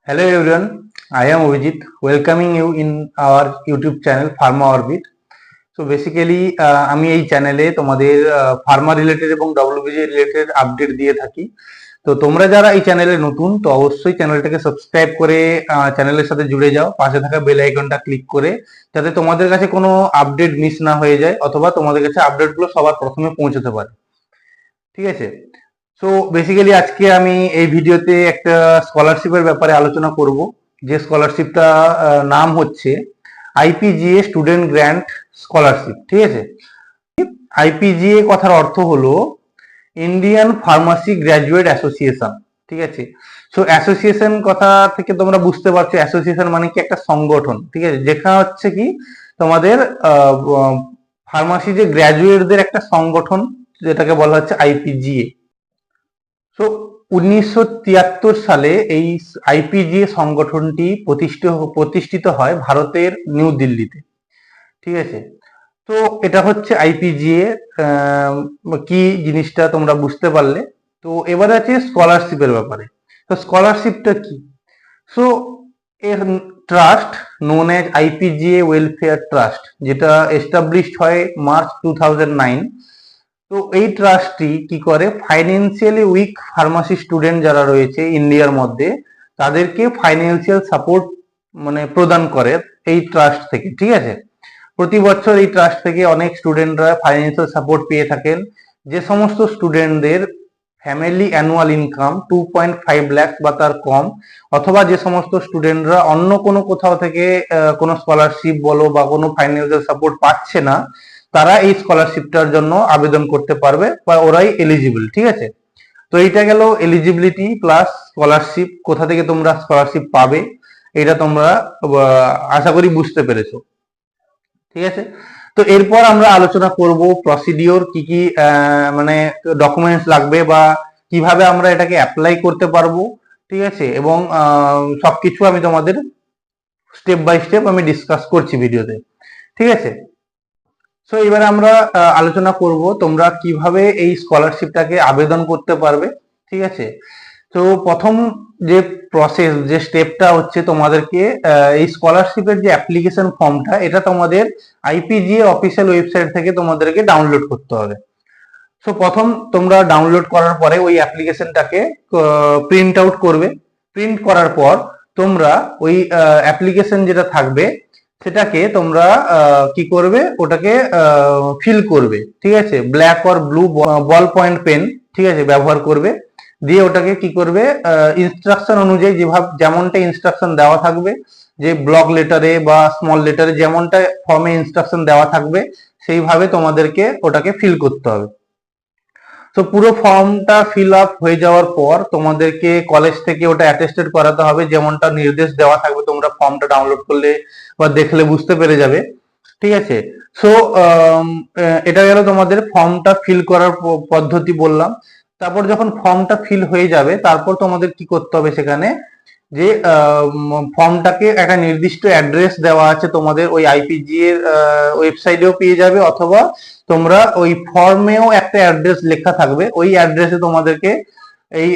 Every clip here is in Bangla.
Hello everyone, I am Vijit welcoming you in our YouTube channel Pharma Orbit. So basically আমি এই চ্যানেলে তোমাদের ফার্মা রিলেটেড এবং ডব্লিউবিজি রিলেটেড আপডেট দিয়ে থাকি। তো তোমরা যারা এই চ্যানেলে নতুন তো অবশ্যই চ্যানেলটাকে সাবস্ক্রাইব করে চ্যানেলের সাথে জুড়ে যাও, পাশে থাকা বেল আইকনটা ক্লিক করে, যাতে তোমাদের কাছে কোনো আপডেট মিস না হয়ে যায় অথবা তোমাদের কাছে আপডেটগুলো সবার প্রথমে পৌঁছতে পারে। ঠিক আছে। সো বেসিক্যালি আজকে আমি এই ভিডিওতে একটা স্কলারশিপের ব্যাপারে আলোচনা করব, যে স্কলারশিপটা নাম হচ্ছে আইপিজিএ স্টুডেন্ট গ্র্যান্ট স্কলারশিপ। ঠিক আছে। আইপিজিএ কথার অর্থ হলো ইন্ডিয়ান ফার্মাসি গ্র্যাজুয়েট অ্যাসোসিয়েশন। ঠিক আছে। সো অ্যাসোসিয়েশন কথা থেকে তোমরা বুঝতে পারছো অ্যাসোসিয়েশন মানে কি একটা সংগঠন। ঠিক আছে, যেখানে হচ্ছে কি তোমাদের ফার্মাসি যে গ্র্যাজুয়েটদের একটা সংগঠন, যেটাকে বলা হচ্ছে আইপিজিএ। সো 1973 সালে এই আইপিজিএ সংগঠনটি প্রতিষ্ঠিত হয় ভারতের নিউ দিল্লিতে। ঠিক আছে। তো এটা হচ্ছে আইপিজিএ কি জিনিসটা তোমরা বুঝতে পারলে। তো এবারে আছে স্কলারশিপের ব্যাপারে। তো স্কলারশিপটা কি? সো এর trust known as IPGA welfare trust, যেটা এস্টাবলিশড হয় মার্চ 2009। তো এই ট্রাস্টটি কি করে, ফাইন্যান্সিয়ালি উইক ফার্মাসি স্টুডেন্ট যারা রয়েছে ইন্ডিয়ার মধ্যে, তাদেরকে ফাইন্যান্সিয়াল সাপোর্ট মানে প্রদান করে এই ট্রাস্ট থেকে। ঠিক আছে। প্রতি বছর এই ট্রাস্ট থেকে অনেক স্টুডেন্টরা ফাইন্যান্সিয়াল সাপোর্ট পেয়ে থাকেন। যে সমস্ত স্টুডেন্টদের ফ্যামিলি অ্যানুয়াল ইনকাম 2.5 লাখ বা তার কম, অথবা যে সমস্ত স্টুডেন্টরা অন্য কোনো কোথাও থেকে কোনো স্কলারশিপ বলো বা কোনো ফাইন্যান্সিয়াল সাপোর্ট পাচ্ছে না, তারা এই স্কলারশিপটার জন্য আবেদন করতে পারবে বা ওরাই এলিজিবল। ঠিক আছে। তো এইটা গেল এলিজিবিলিটি প্লাস স্কলারশিপ। কোথা থেকে তোমরা স্কলারশিপ পাবে এটা তোমরা আশা করি বুঝতে পেরেছো। ঠিক আছে। তো এরপর আমরা আলোচনা করব প্রসিডিওর কি কি মানে ডকুমেন্টস লাগবে বা কিভাবে আমরা এটাকে অ্যাপ্লাই করতে পারবো। ঠিক আছে। এবং সবকিছু আমি তোমাদের স্টেপ বাই স্টেপ আমি ডিসকাস করছি ভিডিওতে। ঠিক আছে। সো এবারে আমরা আলোচনা করব তোমরা কিভাবে এই স্কলারশিপটাকে আবেদন করতে পারবে। ঠিক আছে। তো প্রথম যে প্রসেস, যে স্টেপটা হচ্ছে তোমাদেরকে এই স্কলারশিপের যে অ্যাপ্লিকেশন ফর্মটা, এটা তোমাদের আইপিজিএ অফিসিয়াল ওয়েবসাইট থেকে তোমাদেরকে ডাউনলোড করতে হবে। সো প্রথম তোমরা ডাউনলোড করার পরে ওই অ্যাপ্লিকেশনটাকে প্রিন্ট আউট করবে। প্রিন্ট করার পর তোমরা ওই অ্যাপ্লিকেশন যেটা থাকবে সেটাকে তোমরা কি করবে, ওটাকে ফিল করবে। ঠিক আছে। Black or blue ball point pen, ঠিক আছে, ব্যবহার করবে। দিয়ে ওটাকে কি করবে, ইনস্ট্রাকশন অনুযায়ী যেমনটা ইনস্ট্রাকশন দেওয়া থাকবে, যে ব্লক লেটারে বা স্মল লেটারে যেমনটা ফর্মে ইনস্ট্রাকশন দেওয়া থাকবে, সেইভাবে তোমাদেরকে ওটাকে ফিল করতে হবে। তো পুরো ফর্মটা ফিল আপ হয়ে যাওয়ার পর তোমাদেরকে কলেজ থেকে ওটা অ্যাটেস্টেড করাতে হবে, যেমনটা নির্দেশ দেওয়া থাকবে, তোমরা ফর্মটা ডাউনলোড করলে বা দেখলে বুঝতে পেরে যাবে। ঠিক আছে। সো এটা গেল তোমাদের ফর্মটা ফিল করার পদ্ধতি বললাম। তারপর যখন ফর্মটা ফিল হয়ে যাবে, তারপর তোমাদের কি করতে হবে, সেখানে যে ফর্মটাকে একটা নির্দিষ্ট অ্যাড্রেস দেওয়া আছে তোমাদের ওই আইপিজি এর ওয়েবসাইটেও পেয়ে যাবে, অথবা তোমরা ওই ফর্মেও একটা অ্যাড্রেস লেখা থাকবে, ওই অ্যাড্রেসে তোমাদেরকে এই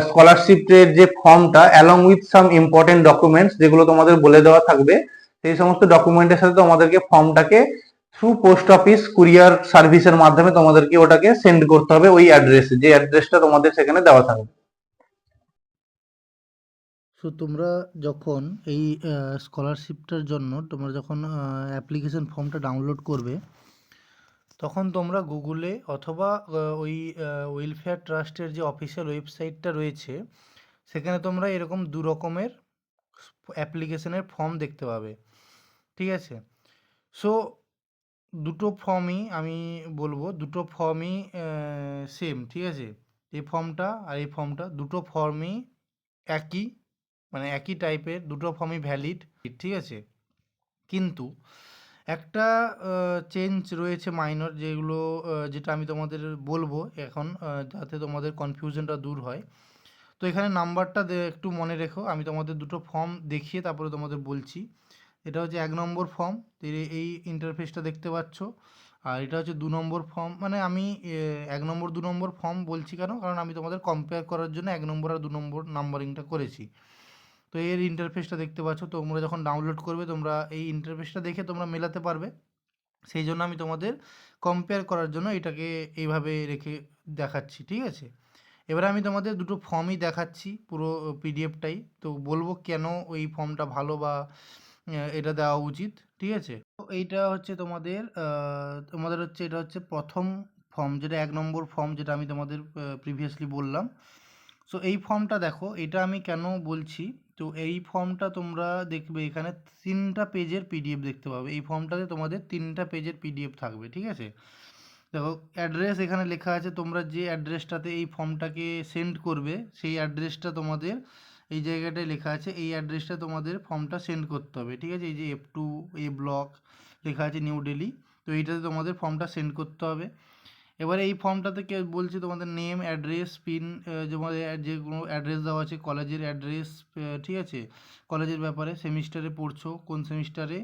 স্কলারশিপের যে ফর্মটা along with some important documents যেগুলো তোমাদের বলে দেওয়া থাকবে, সেই সমস্ত ডকুমেন্টের সাথে তোমাদেরকে ফর্মটাকে থ্রু পোস্ট অফিস কুরিয়ার সার্ভিসের মাধ্যমে তোমাদেরকে ওটাকে সেন্ড করতে হবে ওই অ্যাড্রেসে, যে অ্যাড্রেসটা তোমাদের সেখানে দেওয়া থাকবে। সো তোমরা যখন এই স্কলারশিপটার জন্য তোমরা যখন অ্যাপ্লিকেশন ফর্মটা ডাউনলোড করবে, তখন তোমরা গুগলে অথবা ওই ওয়েলফেয়ার ট্রাস্টের যে অফিসিয়াল ওয়েবসাইটটা রয়েছে, সেখানে তোমরা এরকম দু রকমের অ্যাপ্লিকেশনের ফর্ম দেখতে পাবে। ঠিক আছে। সো দুটো ফর্মই আমি বলবো, দুটো ফর্মই সেম। ঠিক আছে। এই ফর্মটা আর এই ফর্মটা, দুটো ফর্মই একই, মানে একই টাইপের, দুটো ফর্মই ভ্যালিড। ঠিক আছে। কিন্তু একটা চেঞ্জ রয়েছে মাইনর, যেগুলো যেটা আমি তোমাদের বলবো এখন, যাতে তোমাদের কনফিউশনটা দূর হয়। তো এখানে নাম্বারটা একটু মনে রেখো, আমি তোমাদের দুটো ফর্ম দেখিয়ে তারপরে তোমাদের বলছি। এটা হচ্ছে 1 নম্বর ফর্ম, এই ইন্টারফেসটা দেখতে পাচ্ছ। আর এটা হচ্ছে 2 নম্বর ফর্ম। মানে আমি 1 নম্বর 2 নম্বর ফর্ম বলছি কেন, কারণ আমি তোমাদের কম্পেয়ার করার জন্য 1 নম্বর আর 2 নম্বর নাম্বারিংটা করেছি। তো এর ইন্টারফেসটা দেখতে পাচ্ছ, তোমরা যখন ডাউনলোড করবে তোমরা এই ইন্টারফেসটা দেখে তোমরা মেলাতে পারবে। সেই জন্য আমি তোমাদের কম্পেয়ার করার জন্য এটাকে এইভাবে রেখে দেখাচ্ছি, ঠিক আছে? এবারে আমি তোমাদের দুটো ফর্মই দেখাচ্ছি, পুরো পিডিএফটাই। তো বলবো কেন ওই ফর্মটা ভালো বা এটা দেওয়া উচিত, ঠিক আছে? তো এইটা হচ্ছে তোমাদের তোমাদের হচ্ছে এটা হচ্ছে প্রথম ফর্ম, যেটা 1 নম্বর ফর্ম, যেটা আমি তোমাদের প্রিভিয়াসলি বললাম। সো এই ফর্মটা দেখো, এটা আমি কেন বলছি, তো এই ফর্মটা তোমরা দেখবে এখানে 3টা পেজের পিডিএফ দেখতে পাবে। এই ফর্মটাতে তোমাদের 3টা পেজের পিডিএফ থাকবে, ঠিক আছে? দেখো অ্যাড্রেস এখানে লেখা আছে, তোমরা যে অ্যাড্রেসটাতে এই ফর্মটাকে সেন্ড করবে সেই অ্যাড্রেসটা তোমাদের এই জায়গাটায় লেখা আছে, এই অ্যাড্রেসটা তোমাদের ফর্মটা সেন্ড করতে হবে, ঠিক আছে? এই যে F2 A ব্লক লেখা আছে, নিউ দিল্লি। তো এইটাতে তোমাদের ফর্মটা সেন্ড করতে হবে। এবারে এই ফর্মটাতে কে বলছে তোমাদের নেম, অ্যাড্রেস, পিন, তোমাদের যে কোনো অ্যাড্রেস দেওয়া আছে, কলেজের অ্যাড্রেস, ঠিক আছে? কলেজের ব্যাপারে, সেমিস্টারে পড়ছো কোন সেমিস্টারে,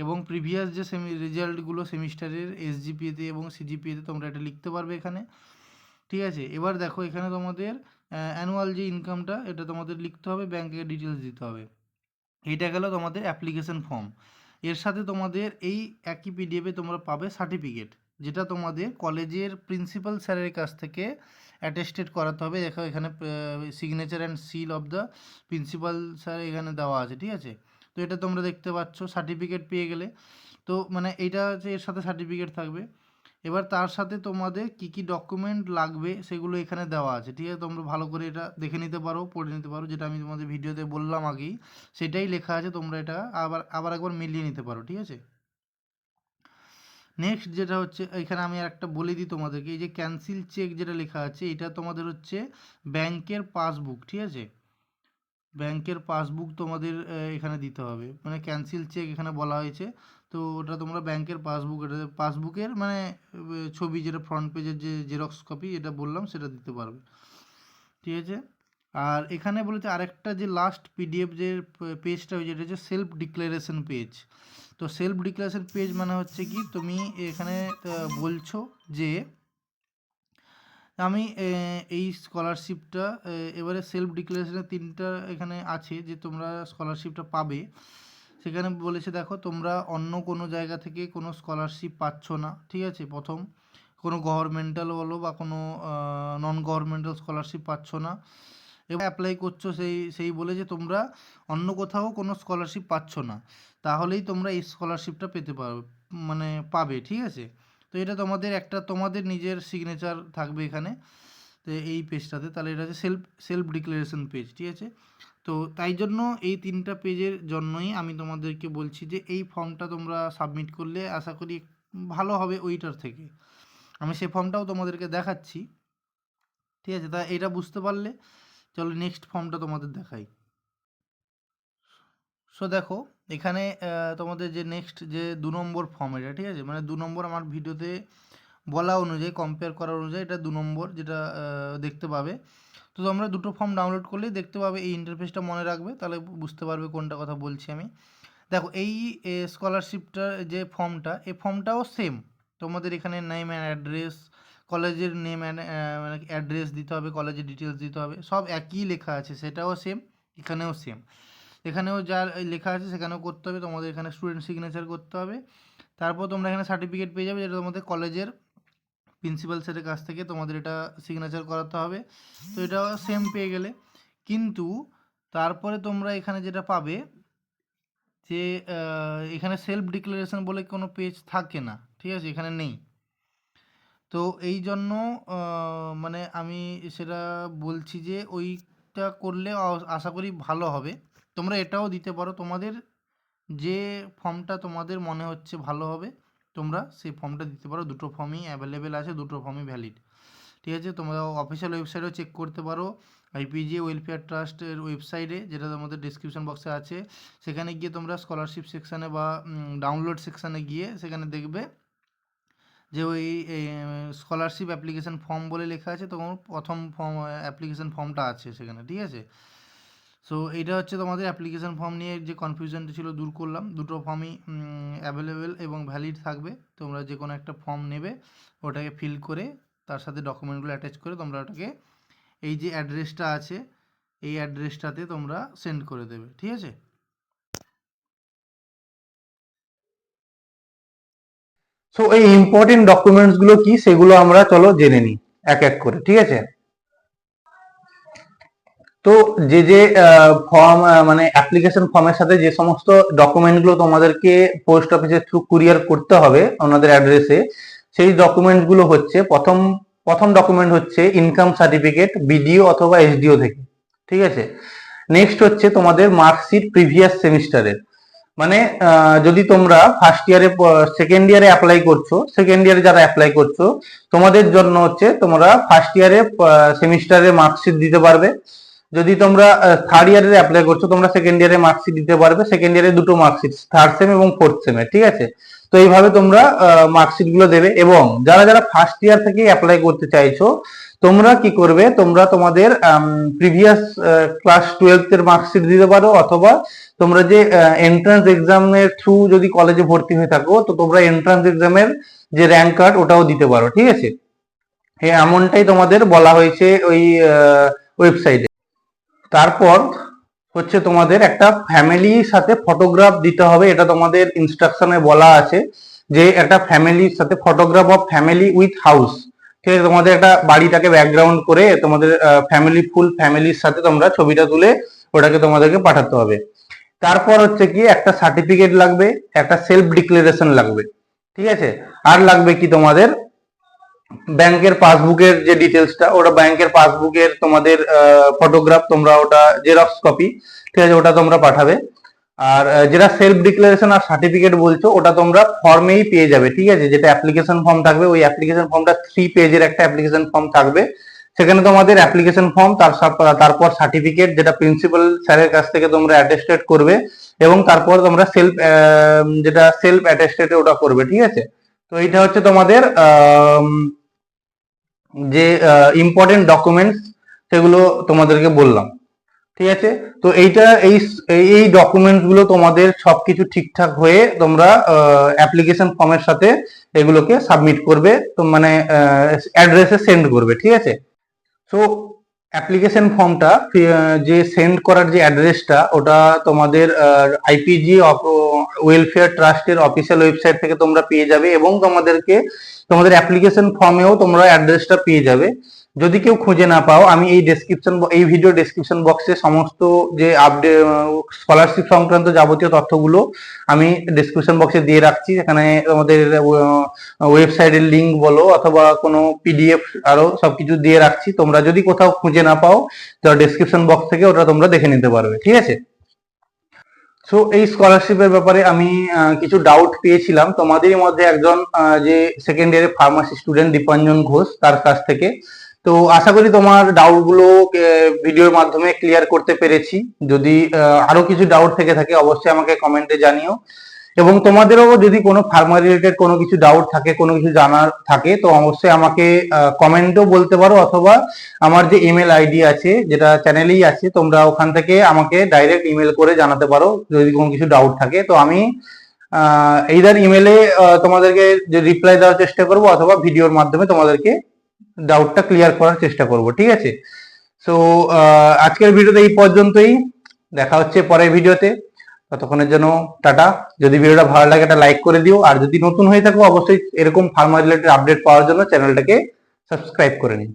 এবং প্রিভিয়াস যে রেজাল্টগুলো সেমিস্টারের এসজিপিএতে এবং সিজিপিএতে তোমরা এটা লিখতে পারবে এখানে, ঠিক আছে? এবার দেখো এখানে তোমাদের অ্যানুয়াল যে ইনকামটা এটা তোমাদের লিখতে হবে, ব্যাংকের ডিটেলস দিতে হবে। এইটা গেল তোমাদের অ্যাপ্লিকেশন ফর্ম। এর সাথে তোমাদের এই একই পিডিএফে তোমরা পাবে সার্টিফিকেট, যেটা তোমাদের কলেজের প্রিন্সিপাল স্যারের কাছ থেকে অ্যাটেস্টেড করাতে হবে। দেখো এখানে signature and seal of the principal sir এখানে দেওয়া আছে, ঠিক আছে? তো এটা তোমরা দেখতে পাচ্ছ, সার্টিফিকেট পেয়ে গেলে। তো মানে এইটা হচ্ছে এর সাথে সার্টিফিকেট থাকবে। এবার তার সাথে তোমাদের কি কি ডকুমেন্ট লাগবে সেগুলো এখানে দেওয়া আছে, ঠিক আছে? তোমরা ভালো করে এটা দেখে নিতে পারো, পড়ে নিতে পারো, যেটা আমি তোমাদের ভিডিওতে বললাম আগেই সেটাই লেখা আছে। তোমরা এটা আবার আবার একবার মিলিয়ে নিতে পারো, ঠিক আছে? নেক্সট যেটা হচ্ছে, এখানে আমি আর একটা বলে দিই তোমাদেরকে, এই যে ক্যান্সেল চেক যেটা লেখা আছে, এটা তোমাদের হচ্ছে ব্যাংকের পাসবুক, ঠিক আছে? ব্যাংকের পাসবুক তোমাদের এখানে দিতে হবে, মানে ক্যান্সেল চেক এখানে বলা হয়েছে। তো ওটা তোমরা ব্যাংকের পাসবুক, এটা পাসবুকের মানে ছবি, যেটা ফ্রন্ট পেজের যে জেরক্স কপি এটা বললাম সেটা দিতে পারবে, ঠিক আছে? আর এখানে বলেছে আরেকটা যে লাস্ট পিডিএফ যে পেজটা হয়েছে, এটা হচ্ছে সেলফ ডিক্লারেশন পেজ। তো সেলফ ডিক্লারেশন পেজ মানে হচ্ছে কি, তুমি এখানে বলছো যে আমি এই স্কলারশিপটা, এবারে সেলফ ডিক্লারেশনের 3টা এখানে আছে যে তোমরা স্কলারশিপটা পাবে। সেখানে বলেছে দেখো, তোমরা অন্য কোনো জায়গা থেকে কোনো স্কলারশিপ পাচ্ছ না, ঠিক আছে? প্রথম, কোনো গভর্নমেন্টাল বলো বা কোনো নন গভর্নমেন্টাল স্কলারশিপ পাচ্ছ না, এবং অ্যাপ্লাই করছো সেই সেই বলে যে তোমরা অন্য কোথাও কোনো স্কলারশিপ পাচ্ছ না, তাহলেই তোমরা এই স্কলারশিপটা পেতে পারবে, মানে পাবে, ঠিক আছে? তো এটা তোমাদের একটা তোমাদের নিজের সিগনেচার থাকবে এখানে, তো এই পেজটাতে। তাহলে এটা হচ্ছে সেলফ ডিক্লারেশন পেজ, ঠিক আছে? তো তাই জন্য এই 3টা পেজের জন্যই আমি তোমাদেরকে বলছি যে এই ফর্মটা তোমরা সাবমিট করলে আশা করি ভালো হবে ওইটার থেকে। আমি সেই ফর্মটাও তোমাদেরকে দেখাচ্ছি, ঠিক আছে? তা এটা বুঝতে পারলে চলো নেক্সট ফর্মটা তোমাদের দেখাই। সো দেখো এখানে তোমাদের যে নেক্সট যে 2 নম্বর ফর্ম, এটা ঠিক আছে? মানে 2 নম্বর আমার ভিডিওতে বলা অনুযায়ী, কম্পেয়ার করা অনুযায়ী এটা 2 নম্বর যেটা দেখতে পাবে। তো তোমরা দুটো ফর্ম ডাউনলোড করলেই দেখতে পাবে, এই ইন্টারফেসটা মনে রাখবে, তাহলে বুঝতে পারবে কোনটা কথা বলছি আমি। দেখো এই স্কলারশিপটার যে ফর্মটা, এই ফর্মটাও সেম। তোমাদের এখানে নেম অ্যান্ড অ্যাড্রেস, কলেজের নেম অ্যান্ড মানে অ্যাড্রেস দিতে হবে, কলেজের ডিটেলস দিতে হবে, সব একই লেখা আছে, সেটাও সেম, এখানেও সেম। এখানেও যা লেখা আছে সেখানেও করতে হবে, তোমাদের এখানে স্টুডেন্ট সিগনেচার করতে হবে। তারপর তোমরা এখানে সার্টিফিকেট পেয়ে যাবে, যেটা তোমাদের কলেজের প্রিন্সিপাল স্যারের কাছ থেকে তোমাদের এটা সিগনেচার করাতে হবে। তো এটা সেম পেয়ে গেলে, কিন্তু তারপরে তোমরা এখানে যেটা পাবে যে এখানে সেলফ ডিক্লারেশন বলে কোনো পেজ থাকে না, ঠিক আছে? এখানে নেই। তো এই জন্য মানে আমি সেটা বলছি যে ওইটা করলে আশা করি ভালো হবে। তোমরা এটাও দিতে পারো, তোমাদের যে ফর্মটা তোমাদের মনে হচ্ছে ভালো হবে তোমরা সেই ফর্মটা দিতে পারো। দুটো ফর্মই অ্যাভেলেবেল আছে, দুটো ফর্মই ভ্যালিড, ঠিক আছে? তোমরা অফিসিয়াল ওয়েবসাইটেও চেক করতে পারো, আইপিজে ওয়েলফেয়ার ট্রাস্টের ওয়েবসাইটে, যেটা তোমাদের ডিসক্রিপশন বক্সে আছে। সেখানে গিয়ে তোমরা স্কলারশিপ সেকশানে বা ডাউনলোড সেকশানে গিয়ে সেখানে দেখবে যে ওই স্কলারশিপ অ্যাপ্লিকেশন ফর্ম বলে লেখা আছে, তোমার প্রথম ফর্ম অ্যাপ্লিকেশন ফর্মটা আছে সেখানে, ঠিক আছে? সো এইটা হচ্ছে তোমাদের অ্যাপ্লিকেশন ফর্ম নিয়ে যে কনফিউশনটা ছিল দূর করলাম। দুটো ফর্মই অ্যাভেলেবেল এবং ভ্যালিড থাকবে। তোমরা যে কোনো একটা ফর্ম নেবে, ওটাকে ফিল করে তার সাথে ডকুমেন্টগুলো অ্যাটাচ করে তোমরা ওটাকে এই যে অ্যাড্রেসটা আছে এই অ্যাড্রেসটাতে তোমরা সেন্ড করে দেবে, ঠিক আছে? সো এই ইম্পর্টেন্ট ডকুমেন্টস গুলো কি সেগুলো আমরা চলো জেনে নিই এক এক করে, ঠিক আছে? তো যে যে ফর্ম মানে অ্যাপ্লিকেশন ফর্মের সাথে যে সমস্ত ডকুমেন্ট গুলো তোমাদেরকে পোস্ট অফিসের থ্রু কুরিয়ার করতে হবে ওনাদের অ্যাড্রেসে, সেই ডকুমেন্ট গুলো হচ্ছে প্রথম প্রথম ডকুমেন্ট হচ্ছে ইনকাম সার্টিফিকেট বিডিও অথবা এসডিও থেকে, ঠিক আছে? নেক্সট হচ্ছে তোমাদের মার্কশিট প্রিভিয়াস সেমিস্টারের, মানে যদি তোমরা ফার্স্ট ইয়ারে সেকেন্ড ইয়ারে অ্যাপ্লাই করছো, সেকেন্ড ইয়ারে যারা অ্যাপ্লাই করছো তোমাদের জন্য হচ্ছে তোমরা ফার্স্ট ইয়ারে সেমিস্টারের মার্কশিট দিতে পারবে। যদি তোমরা থার্ড ইয়ারে অ্যাপ্লাই করছো তোমরা সেকেন্ড ইয়ারে মার্কশিট দিতে পারবে, সেকেন্ড ইয়ারে দুটো মার্কশিট, থার্ড সেম এবং ফোর্থ সেমে, ঠিক আছে? তো এইভাবে তোমরা মার্কশিট গুলো দেবে। এবং যারা যারা ফার্স্ট ইয়ার থেকে অ্যাপ্লাই করতে চাইছো তোমরা কি করবে, তোমরা তোমাদের প্রিভিয়াস ক্লাস 12 এর মার্কশিট দিতে পারো, অথবা তোমরা যে এন্ট্রান্স এক্সামের থ্রু যদি কলেজে ভর্তি হয়ে থাকো তো তোমরা এন্ট্রান্স এক্সামের যে র্যাঙ্ক কার্ড ওটাও দিতে পারো, ঠিক আছে? এমনটাই তোমাদের বলা হয়েছে ওই ওয়েবসাইটে। তারপর হচ্ছে তোমাদের একটা ফ্যামিলির সাথে ফটোগ্রাফ দিতে হবে, এটা তোমাদের ইনস্ট্রাকশনে বলা আছে যে একটা ফ্যামিলির সাথে photograph of family with house, ঠিক আছে? তোমাদের একটা বাড়িটাকে ব্যাকগ্রাউন্ড করে তোমাদের ফ্যামিলি ফুল ফ্যামিলির সাথে তোমরা ছবিটা তুলে ওটাকে তোমাদেরকে পাঠাতে হবে। তারপর হচ্ছে কি একটা সার্টিফিকেট লাগবে, একটা সেলফ ডিক্লারেশন লাগবে, ঠিক আছে? আর লাগবে কি তোমাদের ব্যাংকের পাসবুকের যে ডিটেলসটা, ওটা ব্যাংকের পাসবুকের তোমাদের ফটোগ্রাফ, তোমরা ওটা জেরক্স কপি, ঠিক আছে, ওটা তোমরা পাঠাবে। আর যেটা সেলফ ডিক্লারেশন আর সার্টিফিকেট বলছো ওটা তোমরা ফর্মেই পেয়ে যাবে, ঠিক আছে? যেটা অ্যাপ্লিকেশন ফর্ম থাকবে, ওই অ্যাপ্লিকেশন ফর্মটা 3 পেজের একটা অ্যাপ্লিকেশন ফর্ম থাকবে, সেখানে তোমাদের অ্যাপ্লিকেশন ফর্ম তারপর সার্টিফিকেট যেটা প্রিন্সিপাল স্যারের কাছ থেকে তোমরা অ্যাটেস্টেড করবে, এবং তারপর তোমরা যেটা সেলফ অ্যাটেস্টেড ওটা করবে, ঠিক আছে? তো এইটা হচ্ছে তোমাদের যে ইম্পর্টেন্ট ডকুমেন্টস সেগুলো তোমাদেরকে বললাম, ঠিক আছে? তো এইটা এই এই ডকুমেন্টস গুলো তোমাদের সবকিছু ঠিকঠাক হয়ে তোমরা অ্যাপ্লিকেশন ফর্মের সাথে এগুলোকে সাবমিট করবে, তো মানে অ্যাড্রেসে সেন্ড করবে, ঠিক আছে? সো অ্যাপ্লিকেশন ফর্মটা যে সেন্ড করার যে অ্যাড্রেসটা ওটা তোমাদের আইপিজি ওয়েলফেয়ার ট্রাস্টের অফিসিয়াল ওয়েবসাইট থেকে তোমরা পেয়ে যাবে, এবং তোমাদের অ্যাপ্লিকেশন ফর্মেও তোমরা অ্যাড্রেসটা পেয়ে যাবে। যদি কেউ খুঁজে না পাও, আমি এই ভিডিও ডেসক্রিপশন বক্সে সমস্ত যে আপডেট স্কলারশিপ সংক্রান্ত যাবতীয় তথ্যগুলো আমি ডেসক্রিপশন বক্সে দিয়ে রাখছি। এখানে আমাদের ওয়েবসাইটের লিংক বলো অথবা কোনো পিডিএফ আরো সবকিছু দিয়ে রাখছি, তোমরা যদি কোথাও খুঁজে না পাও তো ডেসক্রিপশন বক্স থেকে ওটা তোমরা দেখে নিতে পারবে, ঠিক আছে? সো এই স্কলারশিপের ব্যাপারে আমি কিছু ডাউট পেয়েছিলাম তোমাদেরই মধ্যে একজন, যে সেকেন্ড ইয়ারে ফার্মাসি স্টুডেন্ট দীপাঞ্জন ঘোষ, তার কাছ থেকে। তো আশা করি তোমার ডাউট গুলো ভিডিওর মাধ্যমে ক্লিয়ার করতে পেরেছি। যদি আরো কিছু ডাউট থেকে থাকে অবশ্যই আমাকে কমেন্টে জানিও, এবং তোমাদেরও যদি কোনো ফার্মা রিলেটেড কোনো কিছু ডাউট থাকে, কোনো কিছু জানার থাকে, তো অবশ্যই আমাকে কমেন্টেও বলতে পারো, অথবা আমার যে ইমেল আইডি আছে যেটা চ্যানেলেই আছে তোমরা ওখান থেকে আমাকে ডাইরেক্ট ইমেল করে জানাতে পারো যদি কোনো কিছু ডাউট থাকে। তো আমি এইদার ইমেলে তোমাদেরকে রিপ্লাই দেওয়ার চেষ্টা করব, অথবা ভিডিওর মাধ্যমে তোমাদেরকে ডাউটটা ক্লিয়ার করার চেষ্টা করব, ঠিক আছে? সো আজকের ভিডিওতে এই পর্যন্তই, দেখা হচ্ছে পরের ভিডিওতে। ততক্ষণের জন্য টাটা। যদি ভিডিওটা ভালো লাগে একটা লাইক করে দিও, আর যদি নতুন হয়ে থাকো অবশ্যই এরকম ফার্মা রিলেটেড আপডেট পাওয়ার জন্য চ্যানেলটাকে সাবস্ক্রাইব করে নিন।